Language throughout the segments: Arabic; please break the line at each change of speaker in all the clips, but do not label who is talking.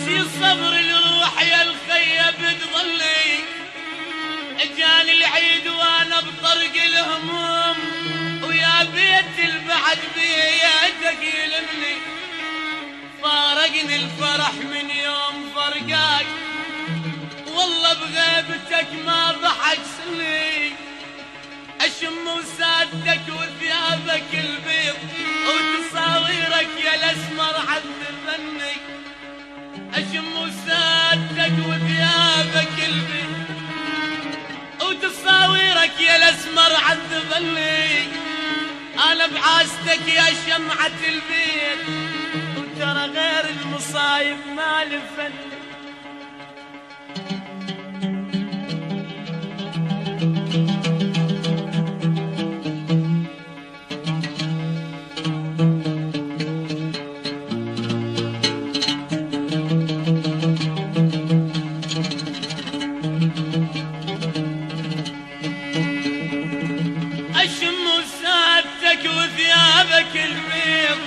نسي صبر الروح يا الخيه بتظلي. اجاني العيد وانا بطرق الهموم ويا بيت البعد بيدك يلمني. فارقني الفرح من يوم فرقاك والله بغيبتك ما ضحك سني. اشم وسادتك وثيابك البيض وتصاويرك يا الاسمر عذبني. اشم وسادتك وثيابك البيض وتصاويرك يا الاسمر عذبني. انا بعاستك يا شمعة البيت وترى غير المصايب ما لفني. وثيابك البيض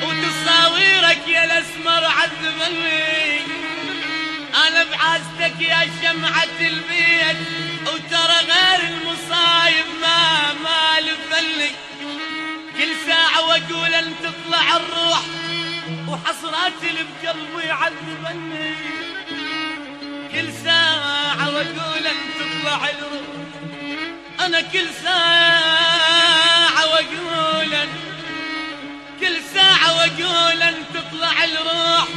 وتصاويرك يا الاسمر عذبني. انا بعاستك يا شمعة البيت وترى غير المصايب ما لفني. كل ساعة واقول ان تطلع الروح وحسرات اللي بقلبي عذبني. كل ساعة واقول ان تطلع الروح انا كل ساعة واقول كل ساعة واقول ان تطلع الروح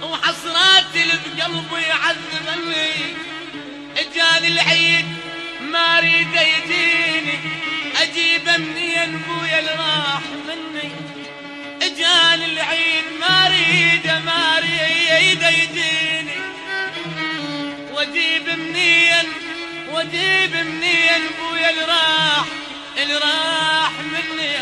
وحسراتي اللي بقلبي يعذبني. اجاني العيد ما اريد يجيني اجيبه منين بويا اللي راح مني. اجاني العيد ما اريد يجيني واجيب منين بويا اللي راح مني.